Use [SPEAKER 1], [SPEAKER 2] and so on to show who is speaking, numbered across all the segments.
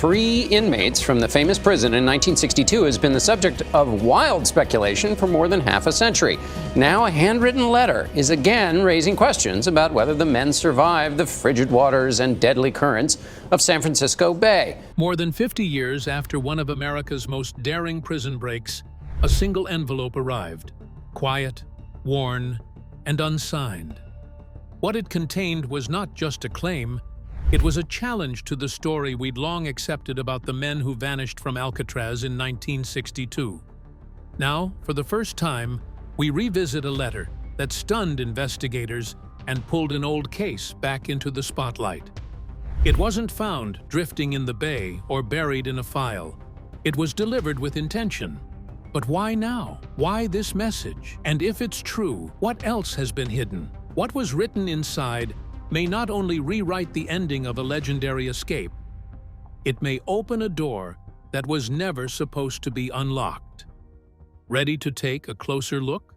[SPEAKER 1] Three inmates from the famous prison in 1962 has been the subject of wild speculation for more than half a century. Now a handwritten letter is again raising questions about whether the men survived the frigid waters and deadly currents of San Francisco Bay.
[SPEAKER 2] More than 50 years after one of America's most daring prison breaks, a single envelope arrived, quiet, worn, and unsigned. What it contained was not just a claim, it was a challenge to the story we'd long accepted about the men who vanished from Alcatraz in 1962. Now, for the first time, we revisit a letter that stunned investigators and pulled an old case back into the spotlight. It wasn't found drifting in the bay or buried in a file. It was delivered with intention. But why now? Why this message? And if it's true, what else has been hidden? What was written inside may not only rewrite the ending of a legendary escape, it may open a door that was never supposed to be unlocked. Ready to take a closer look?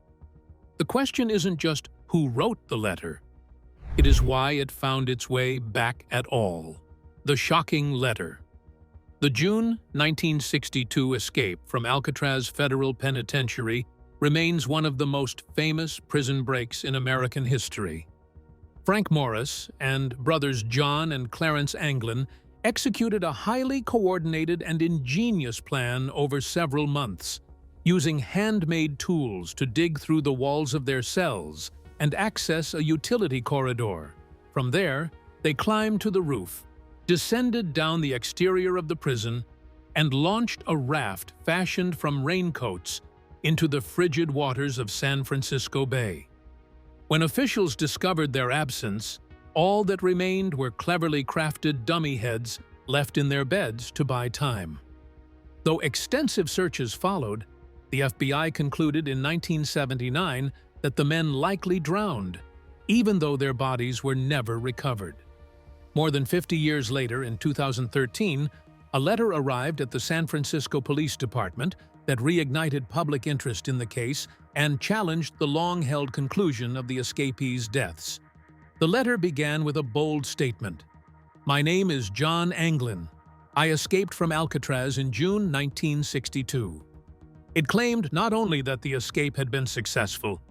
[SPEAKER 2] The question isn't just who wrote the letter, it is why it found its way back at all. The shocking letter. The June 1962 escape from Alcatraz Federal Penitentiary remains one of the most famous prison breaks in American history. Frank Morris and brothers John and Clarence Anglin executed a highly coordinated and ingenious plan over several months, using handmade tools to dig through the walls of their cells and access a utility corridor. From there, they climbed to the roof, descended down the exterior of the prison, and launched a raft fashioned from raincoats into the frigid waters of San Francisco Bay. When officials discovered their absence, all that remained were cleverly crafted dummy heads left in their beds to buy time. Though extensive searches followed, the FBI concluded in 1979 that the men likely drowned, even though their bodies were never recovered. More than 50 years later, in 2013, a letter arrived at the San Francisco Police Department that reignited public interest in the case and challenged the long-held conclusion of the escapees' deaths. The letter began with a bold statement. "My name is John Anglin. I escaped from Alcatraz in June 1962. It claimed not only that the escape had been successful,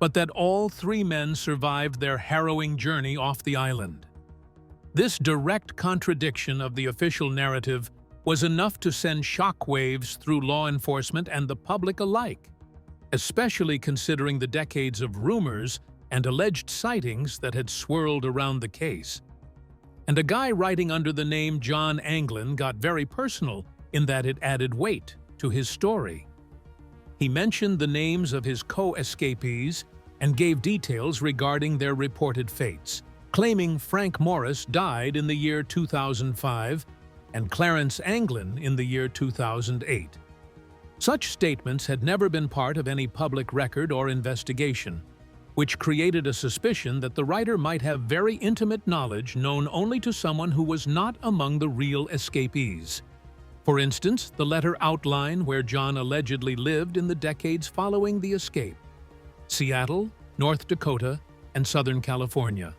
[SPEAKER 2] but that all three men survived their harrowing journey off the island. This direct contradiction of the official narrative was enough to send shockwaves through law enforcement and the public alike, especially considering the decades of rumors and alleged sightings that had swirled around the case. And a guy writing under the name John Anglin got very personal in that it added weight to his story. He mentioned the names of his co-escapees and gave details regarding their reported fates, claiming Frank Morris died in the year 2005 and Clarence Anglin in the year 2008. Such statements had never been part of any public record or investigation, which created a suspicion that the writer might have very intimate knowledge known only to someone who was not among the real escapees. For instance, the letter outlined where John allegedly lived in the decades following the escape: Seattle, North Dakota, and Southern California.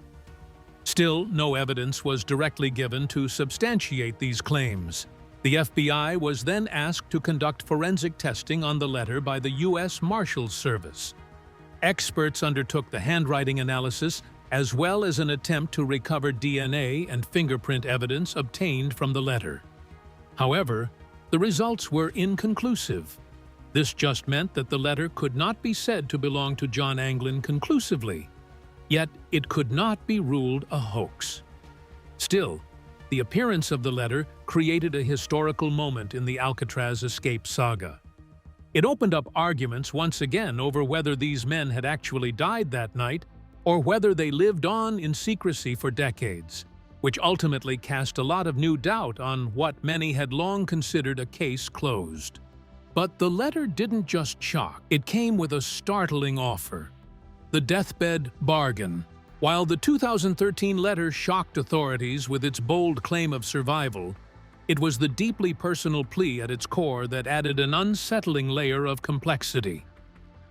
[SPEAKER 2] Still, no evidence was directly given to substantiate these claims. The FBI was then asked to conduct forensic testing on the letter by the U.S. Marshals Service. Experts undertook the handwriting analysis, as well as an attempt to recover DNA and fingerprint evidence obtained from the letter. However, the results were inconclusive. This just meant that the letter could not be said to belong to John Anglin conclusively. Yet it could not be ruled a hoax. Still, the appearance of the letter created a historical moment in the Alcatraz escape saga. It opened up arguments once again over whether these men had actually died that night or whether they lived on in secrecy for decades, which ultimately cast a lot of new doubt on what many had long considered a case closed. But the letter didn't just shock, it came with a startling offer: the deathbed bargain. While the 2013 letter shocked authorities with its bold claim of survival, it was the deeply personal plea at its core that added an unsettling layer of complexity.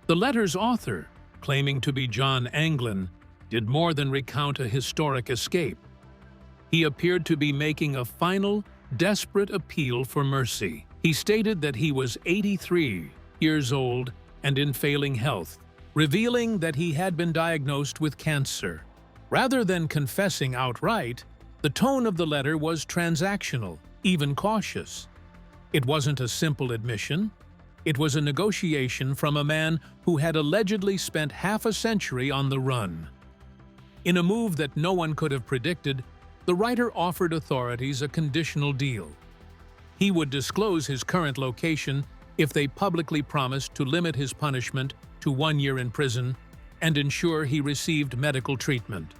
[SPEAKER 2] The letter's author, claiming to be John Anglin, did more than recount a historic escape. He appeared to be making a final, desperate appeal for mercy. He stated that he was 83 years old and in failing health, revealing that he had been diagnosed with cancer. Rather than confessing outright, the tone of the letter was transactional, even cautious. It wasn't a simple admission. It was a negotiation from a man who had allegedly spent half a century on the run. In a move that no one could have predicted, the writer offered authorities a conditional deal. He would disclose his current location if they publicly promised to limit his punishment to 1 year in prison and ensure he received medical treatment.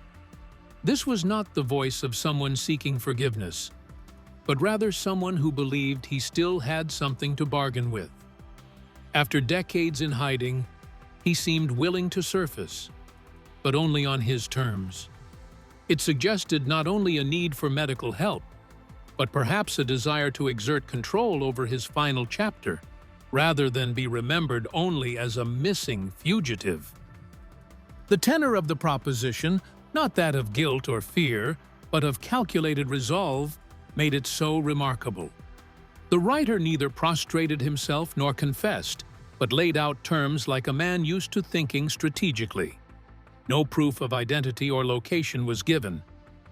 [SPEAKER 2] This was not the voice of someone seeking forgiveness, but rather someone who believed he still had something to bargain with. After decades in hiding, he seemed willing to surface, but only on his terms. It suggested not only a need for medical help, but perhaps a desire to exert control over his final chapter, rather than be remembered only as a missing fugitive. The tenor of the proposition, not that of guilt or fear, but of calculated resolve, made it so remarkable. The writer neither prostrated himself nor confessed, but laid out terms like a man used to thinking strategically. No proof of identity or location was given,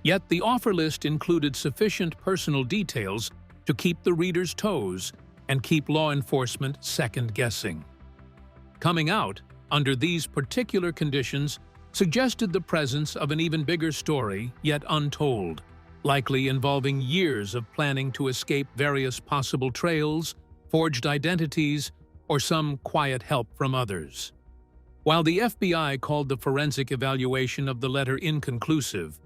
[SPEAKER 2] yet the offer list included sufficient personal details to keep the reader's toes and keep law enforcement second-guessing. Coming out under these particular conditions suggested the presence of an even bigger story, yet untold, likely involving years of planning to escape various possible trails, forged identities, or some quiet help from others. While the FBI called the forensic evaluation of the letter inconclusive,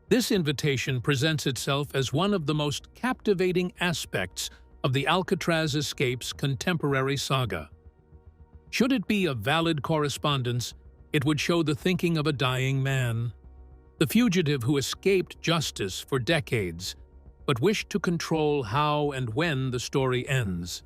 [SPEAKER 2] this invitation presents itself as one of the most captivating aspects of the Alcatraz escape's contemporary saga. Should it be a valid correspondence, it would show the thinking of a dying man, the fugitive who escaped justice for decades, but wished to control how and when the story ends.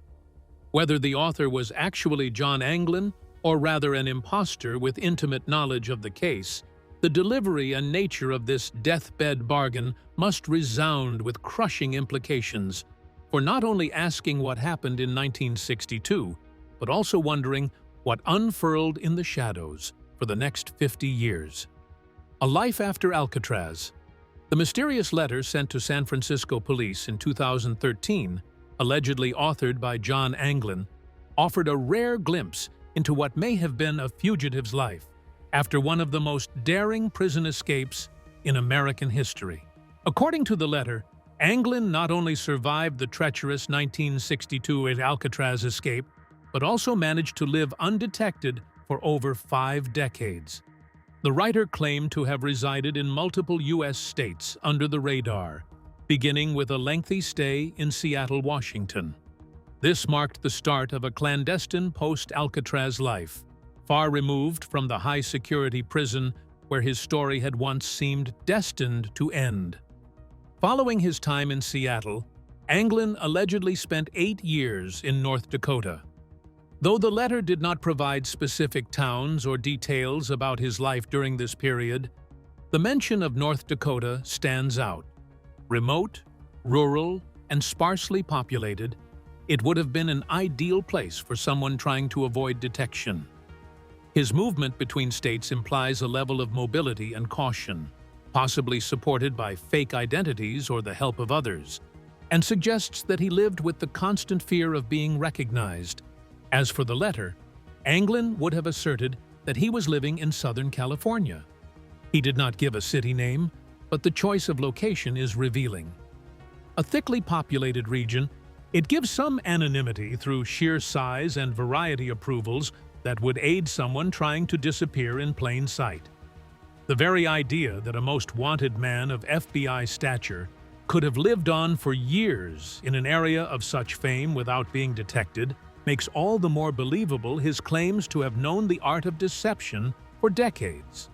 [SPEAKER 2] Whether the author was actually John Anglin, or rather an imposter with intimate knowledge of the case, the delivery and nature of this deathbed bargain must resound with crushing implications for not only asking what happened in 1962, but also wondering what unfurled in the shadows for the next 50 years. A Life After Alcatraz. The mysterious letter sent to San Francisco police in 2013, allegedly authored by John Anglin, offered a rare glimpse into what may have been a fugitive's life after one of the most daring prison escapes in American history. According to the letter, Anglin not only survived the treacherous 1962 Alcatraz escape, but also managed to live undetected for over 5 decades. The writer claimed to have resided in multiple U.S. states under the radar, beginning with a lengthy stay in Seattle, Washington. This marked the start of a clandestine post-Alcatraz life, far removed from the high-security prison where his story had once seemed destined to end. Following his time in Seattle, Anglin allegedly spent 8 years in North Dakota. Though the letter did not provide specific towns or details about his life during this period, the mention of North Dakota stands out. Remote, rural, and sparsely populated, it would have been an ideal place for someone trying to avoid detection. His movement between states implies a level of mobility and caution, possibly supported by fake identities or the help of others, and suggests that he lived with the constant fear of being recognized. As for the letter, Anglin would have asserted that he was living in Southern California. He did not give a city name, but the choice of location is revealing. A thickly populated region, it gives some anonymity through sheer size and variety approvals that would aid someone trying to disappear in plain sight. The very idea that a most wanted man of FBI stature could have lived on for years in an area of such fame without being detected makes all the more believable his claims to have known the art of deception for decades.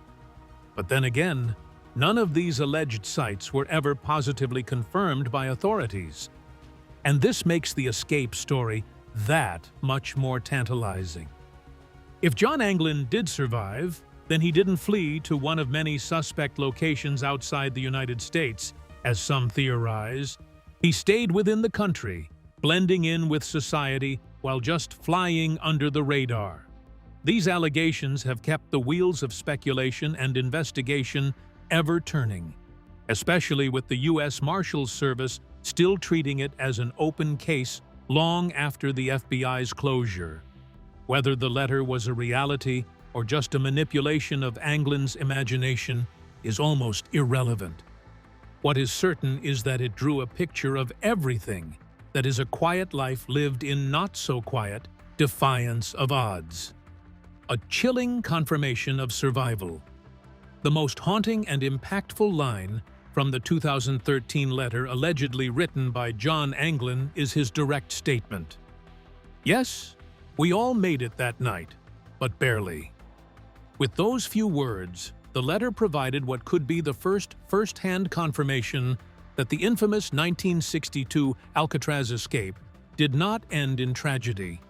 [SPEAKER 2] But then again, none of these alleged sites were ever positively confirmed by authorities. And this makes the escape story that much more tantalizing. If John Anglin did survive, then he didn't flee to one of many suspect locations outside the United States, as some theorize. He stayed within the country, blending in with society while just flying under the radar. These allegations have kept the wheels of speculation and investigation ever turning, especially with the U.S. Marshals Service still treating it as an open case long after the FBI's closure. Whether the letter was a reality or just a manipulation of Anglin's imagination is almost irrelevant. What is certain is that it drew a picture of everything that is a quiet life lived in not-so-quiet defiance of odds. A chilling confirmation of survival. The most haunting and impactful line from the 2013 letter allegedly written by John Anglin is his direct statement. Yes, we all made it that night, but barely. With those few words, the letter provided what could be the first-hand confirmation that the infamous 1962 Alcatraz escape did not end in tragedy,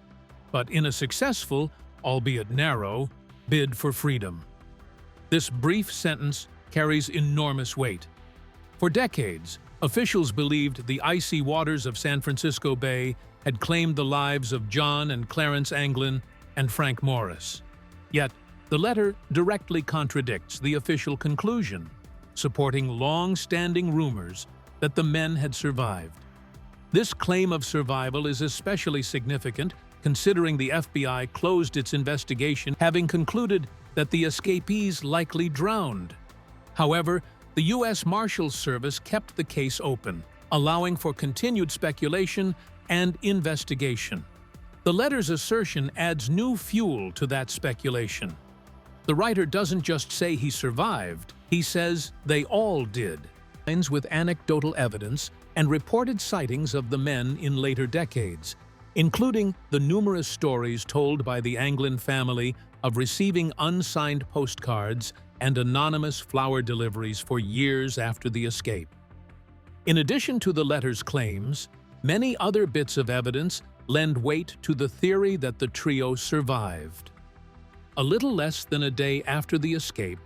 [SPEAKER 2] but in a successful, albeit narrow, bid for freedom. This brief sentence carries enormous weight. For decades, officials believed the icy waters of San Francisco Bay had claimed the lives of John and Clarence Anglin and Frank Morris. Yet, the letter directly contradicts the official conclusion, supporting long-standing rumors that the men had survived. This claim of survival is especially significant considering the FBI closed its investigation, having concluded that the escapees likely drowned. However, the U.S. Marshals Service kept the case open, allowing for continued speculation and investigation. The letter's assertion adds new fuel to that speculation. The writer doesn't just say he survived, he says they all did. With anecdotal evidence and reported sightings of the men in later decades, including the numerous stories told by the Anglin family of receiving unsigned postcards and anonymous flower deliveries for years after the escape. In addition to the letter's claims, many other bits of evidence lend weight to the theory that the trio survived. A little less than a day after the escape,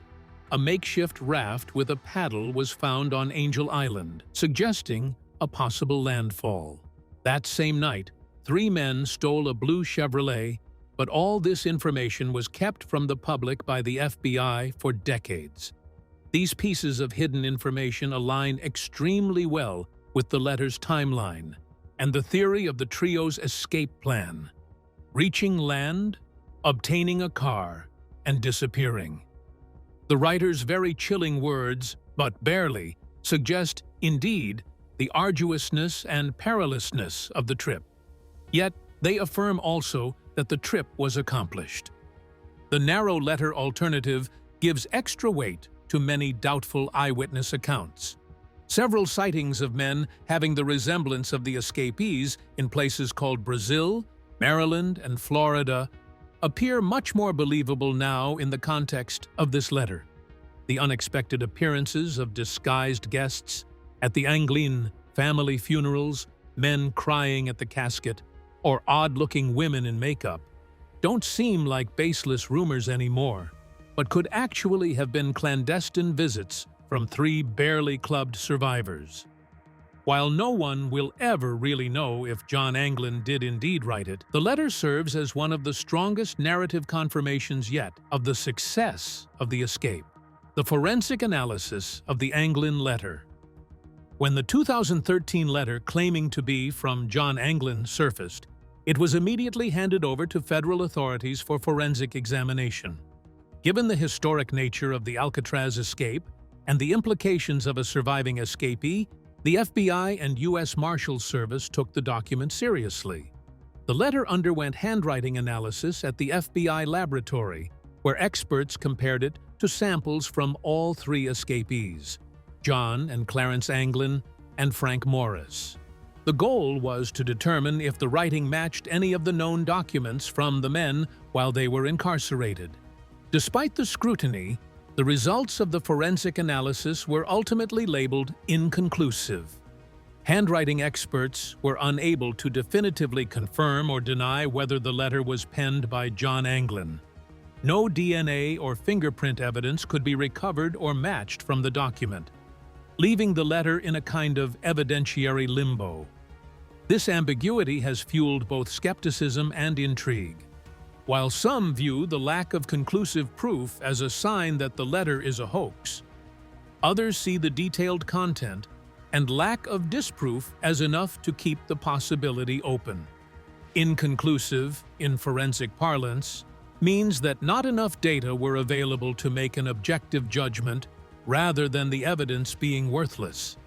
[SPEAKER 2] a makeshift raft with a paddle was found on Angel Island, suggesting a possible landfall. That same night, 3 men stole a blue Chevrolet, but all this information was kept from the public by the FBI for decades. These pieces of hidden information align extremely well with the letter's timeline and the theory of the trio's escape plan: reaching land, obtaining a car, and disappearing. The writer's very chilling words, "but barely," suggest, indeed, the arduousness and perilousness of the trip. Yet, they affirm also that the trip was accomplished. The narrow letter alternative gives extra weight to many doubtful eyewitness accounts. Several sightings of men having the resemblance of the escapees in places called Brazil, Maryland, and Florida appear much more believable now in the context of this letter. The unexpected appearances of disguised guests at the Anglin family funerals, men crying at the casket, or odd-looking women in makeup don't seem like baseless rumors anymore, but could actually have been clandestine visits from 3 barely clubbed survivors. While no one will ever really know if John Anglin did indeed write it, the letter serves as one of the strongest narrative confirmations yet of the success of the escape. The forensic analysis of the Anglin letter. When the 2013 letter claiming to be from John Anglin surfaced, it was immediately handed over to federal authorities for forensic examination. Given the historic nature of the Alcatraz escape and the implications of a surviving escapee, the FBI and U.S. Marshals Service took the document seriously. The letter underwent handwriting analysis at the FBI laboratory, where experts compared it to samples from all 3 escapees: John and Clarence Anglin and Frank Morris. The goal was to determine if the writing matched any of the known documents from the men while they were incarcerated. Despite the scrutiny, the results of the forensic analysis were ultimately labeled inconclusive. Handwriting experts were unable to definitively confirm or deny whether the letter was penned by John Anglin. No DNA or fingerprint evidence could be recovered or matched from the document. leaving the letter in a kind of evidentiary limbo. This ambiguity has fueled both skepticism and intrigue. While some view the lack of conclusive proof as a sign that the letter is a hoax, others see the detailed content and lack of disproof as enough to keep the possibility open. Inconclusive, in forensic parlance, means that not enough data were available to make an objective judgment rather than the evidence being worthless.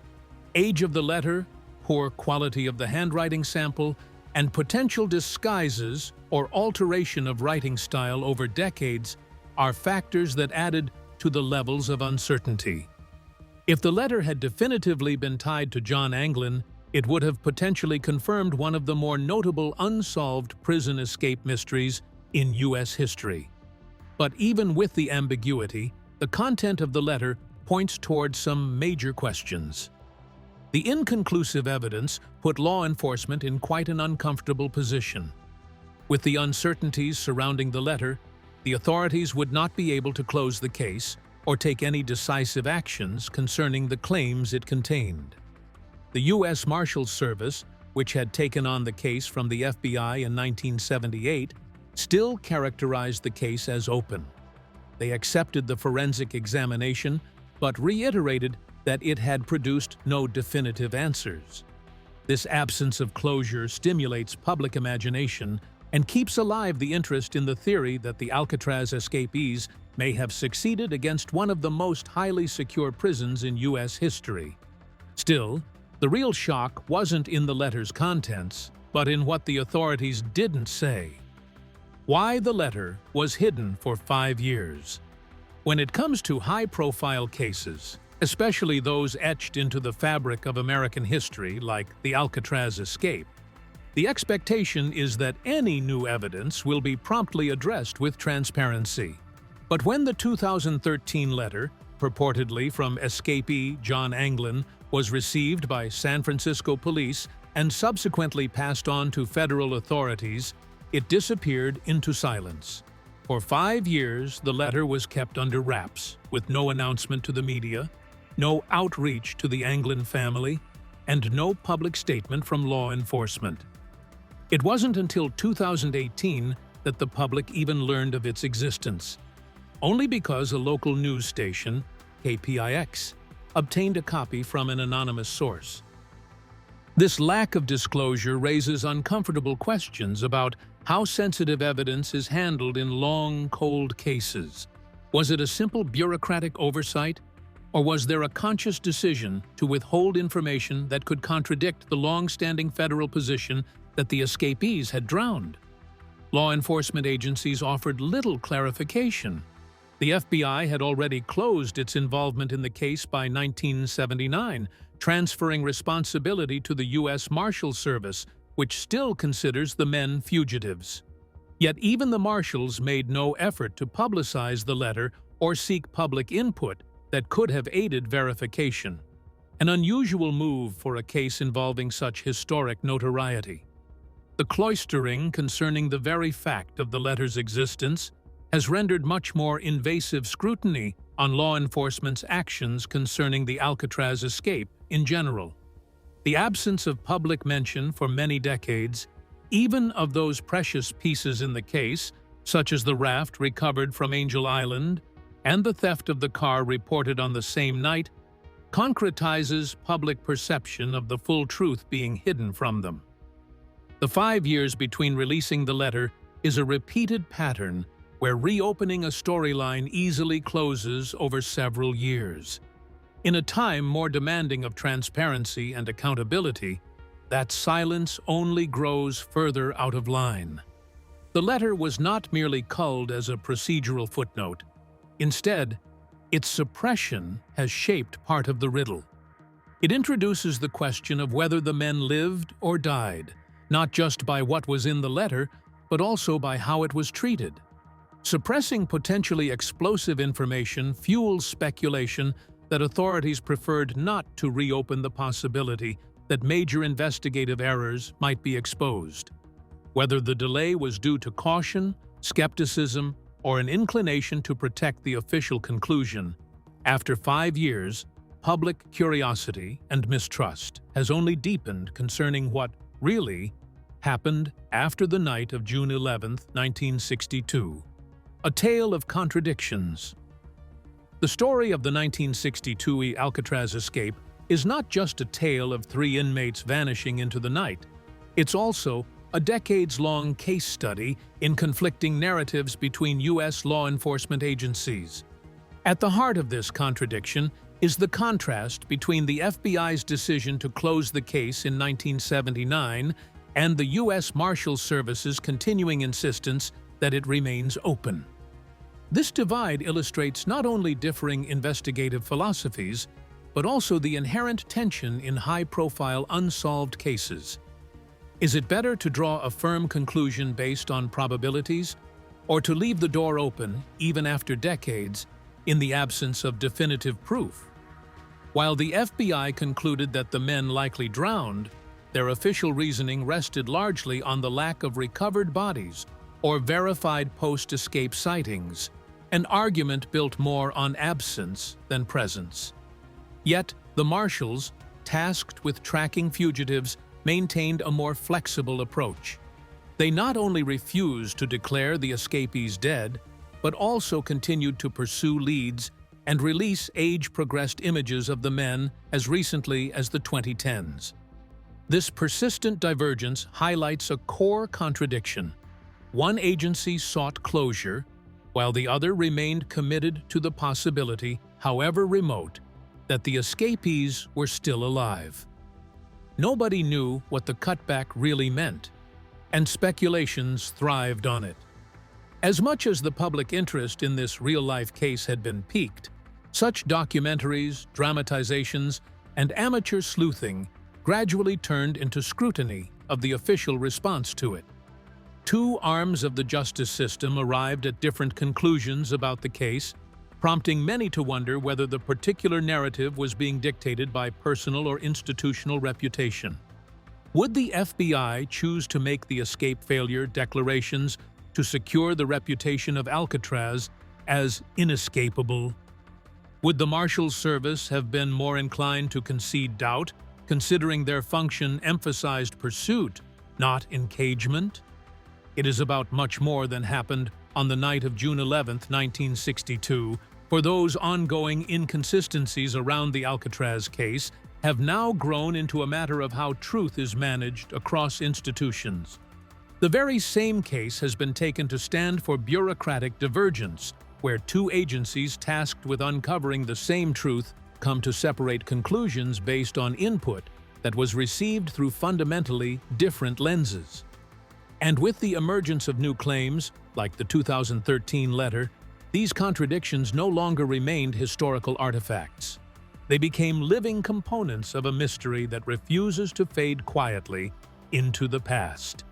[SPEAKER 2] Age of the letter, poor quality of the handwriting sample, and potential disguises or alteration of writing style over decades are factors that added to the levels of uncertainty. If the letter had definitively been tied to John Anglin, it would have potentially confirmed one of the more notable unsolved prison escape mysteries in U.S. history. But even with the ambiguity, the content of the letter points towards some major questions. The inconclusive evidence put law enforcement in quite an uncomfortable position. With the uncertainties surrounding the letter, the authorities would not be able to close the case or take any decisive actions concerning the claims it contained. The U.S. Marshals Service, which had taken on the case from the FBI in 1978, still characterized the case as open. They accepted the forensic examination, but reiterated that it had produced no definitive answers. This absence of closure stimulates public imagination and keeps alive the interest in the theory that the Alcatraz escapees may have succeeded against one of the most highly secure prisons in U.S. history. Still, the real shock wasn't in the letter's contents, but in what the authorities didn't say. Why the letter was hidden for 5 years. When it comes to high-profile cases, especially those etched into the fabric of American history like the Alcatraz escape, the expectation is that any new evidence will be promptly addressed with transparency. But when the 2013 letter, purportedly from escapee John Anglin, was received by San Francisco police and subsequently passed on to federal authorities, it disappeared into silence. For 5 years, the letter was kept under wraps, with no announcement to the media, no outreach to the Anglin family, and no public statement from law enforcement. It wasn't until 2018 that the public even learned of its existence, only because a local news station, KPIX, obtained a copy from an anonymous source. This lack of disclosure raises uncomfortable questions about how sensitive evidence is handled in long, cold cases. Was it a simple bureaucratic oversight, or was there a conscious decision to withhold information that could contradict the long-standing federal position that the escapees had drowned? Law enforcement agencies offered little clarification. The FBI had already closed its involvement in the case by 1979, transferring responsibility to the U.S. Marshals Service, which still considers the men fugitives. Yet even the Marshals made no effort to publicize the letter or seek public input that could have aided verification, an unusual move for a case involving such historic notoriety. The cloistering concerning the very fact of the letter's existence has rendered much more invasive scrutiny on law enforcement's actions concerning the Alcatraz escape in general. The absence of public mention for many decades, even of those precious pieces in the case, such as the raft recovered from Angel Island and the theft of the car reported on the same night, concretizes public perception of the full truth being hidden from them. The 5 years between releasing the letter is a repeated pattern where reopening a storyline easily closes over several years. In a time more demanding of transparency and accountability, that silence only grows further out of line. The letter was not merely culled as a procedural footnote. Instead, its suppression has shaped part of the riddle. It introduces the question of whether the men lived or died, not just by what was in the letter, but also by how it was treated. Suppressing potentially explosive information fuels speculation that authorities preferred not to reopen the possibility that major investigative errors might be exposed. Whether the delay was due to caution, skepticism, or an inclination to protect the official conclusion, after 5 years, public curiosity and mistrust has only deepened concerning what really happened after the night of June 11, 1962. A tale of contradictions. The story of the 1962 Alcatraz escape is not just a tale of 3 inmates vanishing into the night. It's also a decades-long case study in conflicting narratives between U.S. law enforcement agencies. At the heart of this contradiction is the contrast between the FBI's decision to close the case in 1979 and the U.S. Marshals Service's continuing insistence that it remains open. This divide illustrates not only differing investigative philosophies, but also the inherent tension in high-profile unsolved cases. Is it better to draw a firm conclusion based on probabilities, or to leave the door open, even after decades, in the absence of definitive proof? While the FBI concluded that the men likely drowned, their official reasoning rested largely on the lack of recovered bodies or verified post-escape sightings, an argument built more on absence than presence. Yet, the Marshals, tasked with tracking fugitives, maintained a more flexible approach. They not only refused to declare the escapees dead, but also continued to pursue leads and release age-progressed images of the men as recently as the 2010s. This persistent divergence highlights a core contradiction. One agency sought closure, while the other remained committed to the possibility, however remote, that the escapees were still alive. Nobody knew what the cutback really meant, and speculations thrived on it. As much as the public interest in this real-life case had been piqued, such documentaries, dramatizations, and amateur sleuthing gradually turned into scrutiny of the official response to it. 2 arms of the justice system arrived at different conclusions about the case, prompting many to wonder whether the particular narrative was being dictated by personal or institutional reputation. Would the FBI choose to make the escape failure declarations to secure the reputation of Alcatraz as inescapable? Would the Marshals Service have been more inclined to concede doubt, considering their function emphasized pursuit, not engagement? It is about much more than happened on the night of June 11, 1962, for those ongoing inconsistencies around the Alcatraz case have now grown into a matter of how truth is managed across institutions. The very same case has been taken to stand for bureaucratic divergence, where 2 agencies tasked with uncovering the same truth come to separate conclusions based on input that was received through fundamentally different lenses. And with the emergence of new claims, like the 2013 letter, these contradictions no longer remained historical artifacts. They became living components of a mystery that refuses to fade quietly into the past.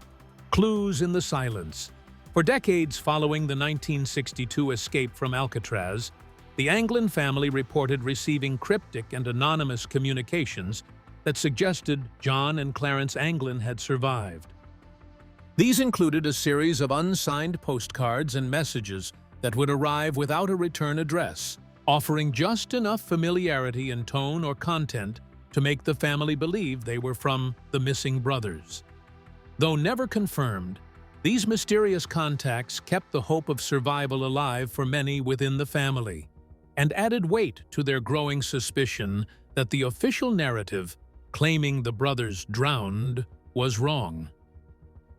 [SPEAKER 2] Clues in the silence. For decades following the 1962 escape from Alcatraz, the Anglin family reported receiving cryptic and anonymous communications that suggested John and Clarence Anglin had survived. These included a series of unsigned postcards and messages that would arrive without a return address, offering just enough familiarity in tone or content to make the family believe they were from the missing brothers. Though never confirmed, these mysterious contacts kept the hope of survival alive for many within the family, and added weight to their growing suspicion that the official narrative, claiming the brothers drowned, was wrong.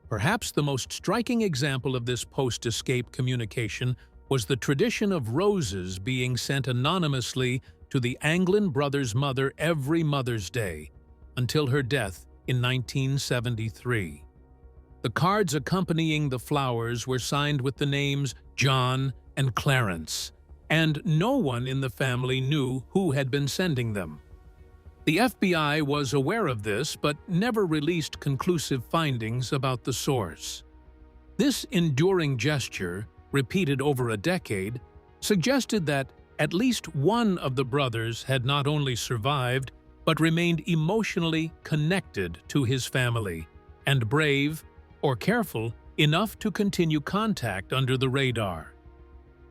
[SPEAKER 2] Perhaps the most striking example of this post-escape communication was the tradition of roses being sent anonymously to the Anglin brothers' mother every Mother's Day, until her death in 1973. The cards accompanying the flowers were signed with the names John and Clarence, and no one in the family knew who had been sending them. The FBI was aware of this, but never released conclusive findings about the source. This enduring gesture, repeated over a decade, suggested that at least one of the brothers had not only survived, but remained emotionally connected to his family, and brave, or careful, enough to continue contact under the radar.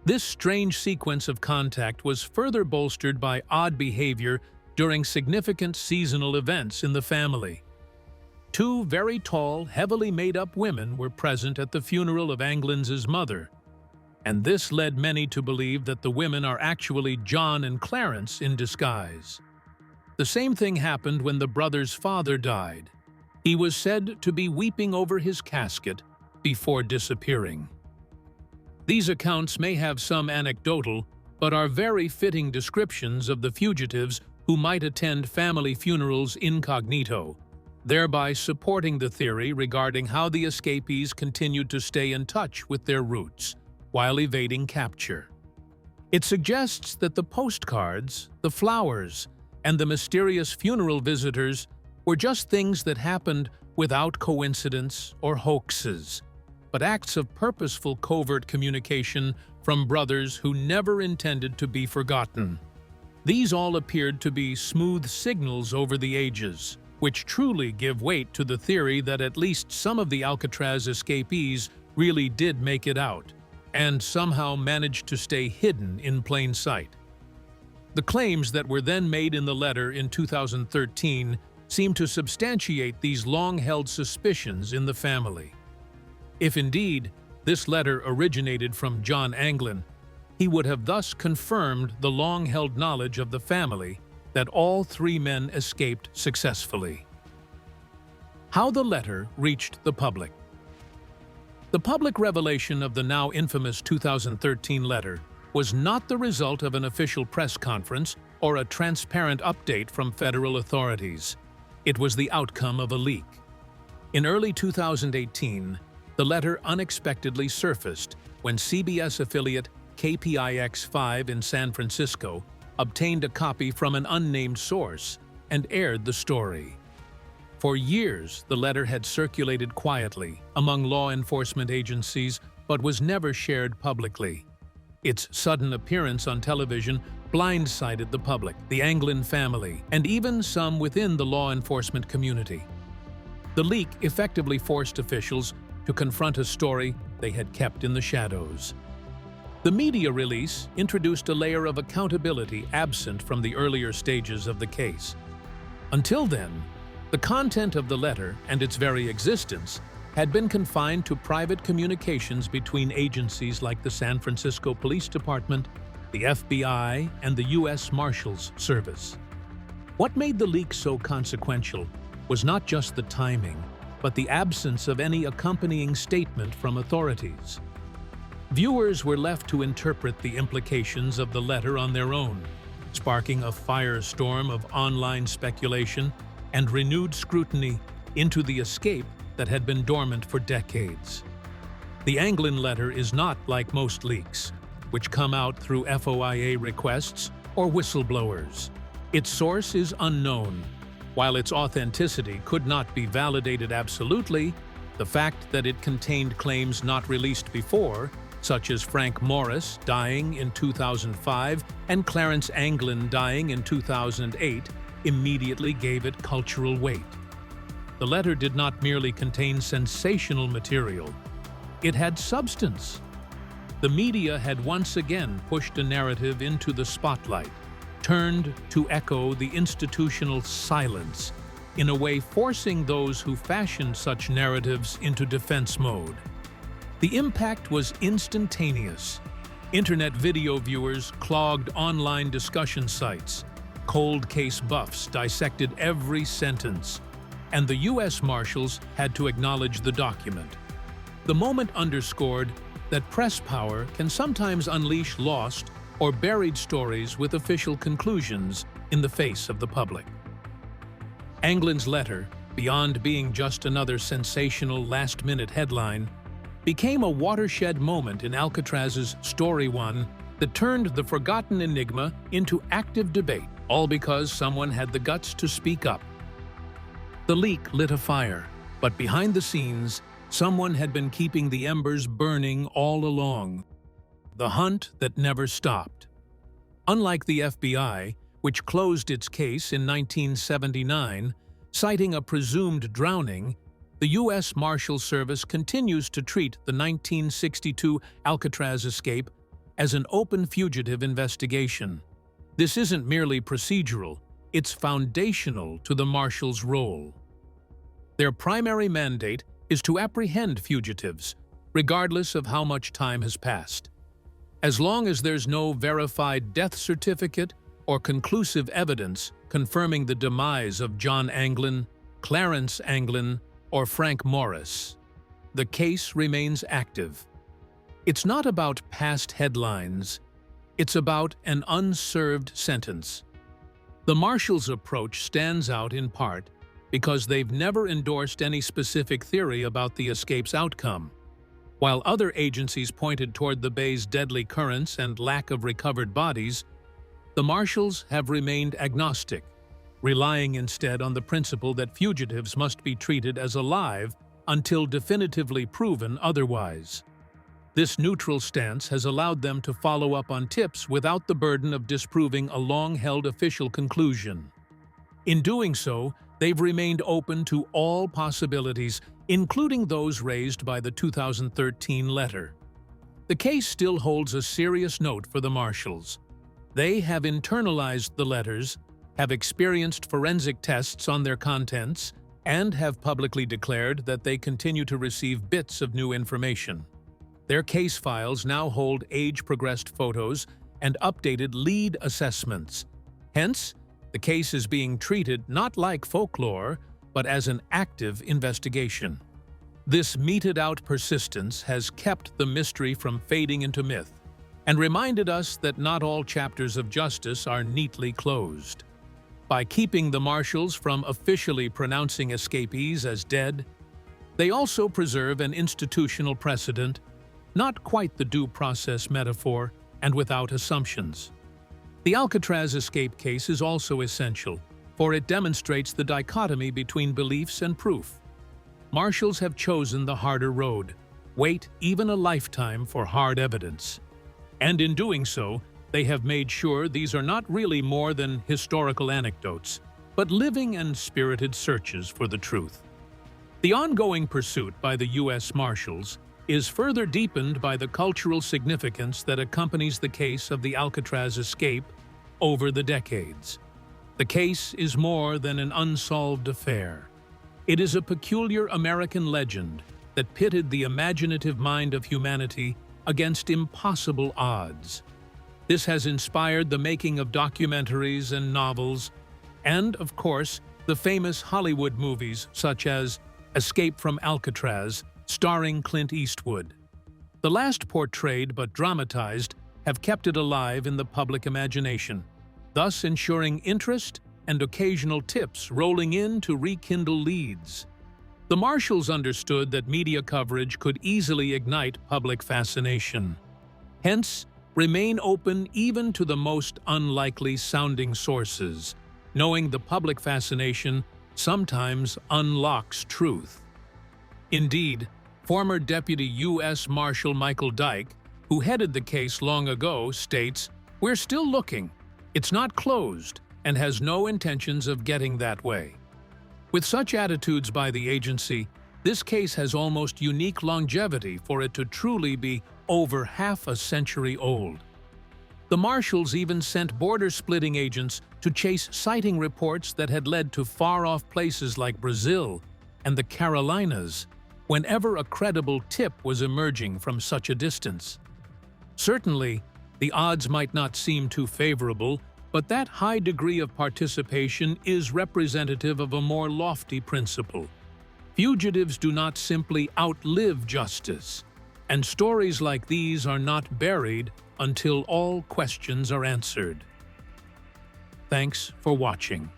[SPEAKER 2] This strange sequence of contact was further bolstered by odd behavior during significant seasonal events in the family. Two very tall, heavily made-up women were present at the funeral of Anglin's mother, and this led many to believe that the women are actually John and Clarence in disguise. The same thing happened when the brother's father died. He was said to be weeping over his casket before disappearing. These accounts may have some anecdotal, but are very fitting descriptions of the fugitives who might attend family funerals incognito, thereby supporting the theory regarding how the escapees continued to stay in touch with their roots while evading capture. It suggests that the postcards, the flowers, and the mysterious funeral visitors were just things that happened without coincidence or hoaxes, but acts of purposeful covert communication from brothers who never intended to be forgotten. These all appeared to be smooth signals over the ages, which truly give weight to the theory that at least some of the Alcatraz escapees really did make it out, and somehow managed to stay hidden in plain sight. The claims that were then made in the letter in 2013 seem to substantiate these long-held suspicions in the family. If indeed this letter originated from John Anglin, he would have thus confirmed the long-held knowledge of the family that all three men escaped successfully. How the letter reached the public. The public revelation of the now infamous 2013 letter was not the result of an official press conference or a transparent update from federal authorities. It was the outcome of a leak. In early 2018, the letter unexpectedly surfaced when CBS affiliate KPIX5 in San Francisco obtained a copy from an unnamed source and aired the story. For years, the letter had circulated quietly among law enforcement agencies but was never shared publicly. Its sudden appearance on television blindsided the public, the Anglin family, and even some within the law enforcement community. The leak effectively forced officials to confront a story they had kept in the shadows. The media release introduced a layer of accountability absent from the earlier stages of the case. Until then, the content of the letter and its very existence had been confined to private communications between agencies like the San Francisco Police Department, the FBI, and the U.S. Marshals Service. What made the leak so consequential was not just the timing, but the absence of any accompanying statement from authorities. Viewers were left to interpret the implications of the letter on their own, sparking a firestorm of online speculation and renewed scrutiny into the escape that had been dormant for decades. The Anglin letter is not like most leaks, which come out through FOIA requests or whistleblowers. Its source is unknown. While its authenticity could not be validated absolutely, the fact that it contained claims not released before, such as Frank Morris dying in 2005 and Clarence Anglin dying in 2008, immediately gave it cultural weight. The letter did not merely contain sensational material, it had substance. The media had once again pushed a narrative into the spotlight, turned to echo the institutional silence, in a way forcing those who fashioned such narratives into defense mode. The impact was instantaneous. Internet video viewers clogged online discussion sites. Cold case buffs dissected every sentence. And the U.S. Marshals had to acknowledge the document. The moment underscored that press power can sometimes unleash lost or buried stories with official conclusions in the face of the public. Anglin's letter, beyond being just another sensational last-minute headline, became a watershed moment in Alcatraz's Story 1 that turned the forgotten enigma into active debate, all because someone had the guts to speak up. The leak lit a fire, but behind the scenes, someone had been keeping the embers burning all along. The hunt that never stopped. Unlike the FBI, which closed its case in 1979, citing a presumed drowning, the U.S. Marshal Service continues to treat the 1962 Alcatraz escape as an open fugitive investigation. This isn't merely procedural, it's foundational to the Marshals' role. Their primary mandate is to apprehend fugitives, regardless of how much time has passed. As long as there's no verified death certificate or conclusive evidence confirming the demise of John Anglin, Clarence Anglin, or Frank Morris, the case remains active. It's not about past headlines, it's about an unserved sentence. The Marshals' approach stands out in part because they've never endorsed any specific theory about the escape's outcome. While other agencies pointed toward the bay's deadly currents and lack of recovered bodies, the Marshals have remained agnostic, relying instead on the principle that fugitives must be treated as alive until definitively proven otherwise. This neutral stance has allowed them to follow up on tips without the burden of disproving a long-held official conclusion. In doing so, they've remained open to all possibilities, including those raised by the 2013 letter. The case still holds a serious note for the Marshals. They have internalized the letters, have experienced forensic tests on their contents, and have publicly declared that they continue to receive bits of new information. Their case files now hold age-progressed photos and updated lead assessments. Hence, the case is being treated not like folklore, but as an active investigation. This meted-out persistence has kept the mystery from fading into myth and reminded us that not all chapters of justice are neatly closed. By keeping the Marshals from officially pronouncing escapees as dead, they also preserve an institutional precedent, not quite the due process metaphor, and without assumptions. The Alcatraz escape case is also essential, for it demonstrates the dichotomy between beliefs and proof. Marshals have chosen the harder road, wait even a lifetime for hard evidence. And in doing so, they have made sure these are not really more than historical anecdotes, but living and spirited searches for the truth. The ongoing pursuit by the U.S. Marshals is further deepened by the cultural significance that accompanies the case of the Alcatraz escape over the decades. The case is more than an unsolved affair. It is a peculiar American legend that pitted the imaginative mind of humanity against impossible odds. This has inspired the making of documentaries and novels, and, of course, the famous Hollywood movies such as Escape from Alcatraz, starring Clint Eastwood. The last portrayed but dramatized have kept it alive in the public imagination, thus ensuring interest and occasional tips rolling in to rekindle leads. The Marshals understood that media coverage could easily ignite public fascination. Hence, remain open even to the most unlikely-sounding sources, knowing the public fascination sometimes unlocks truth. Indeed, former Deputy U.S. Marshal Michael Dyke, who headed the case long ago, states, "We're still looking. It's not closed and has no intentions of getting that way." With such attitudes by the agency, this case has almost unique longevity for it to truly be over half a century old. The Marshals even sent border-splitting agents to chase sighting reports that had led to far-off places like Brazil and the Carolinas, whenever a credible tip was emerging from such a distance. Certainly, the odds might not seem too favorable, but that high degree of participation is representative of a more lofty principle. Fugitives do not simply outlive justice, and stories like these are not buried until all questions are answered. Thanks for watching.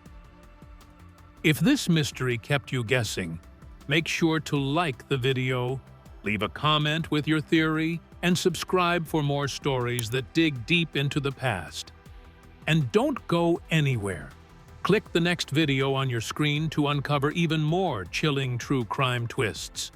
[SPEAKER 2] If this mystery kept you guessing, make sure to like the video, leave a comment with your theory, and subscribe for more stories that dig deep into the past. And don't go anywhere. Click the next video on your screen to uncover even more chilling true crime twists.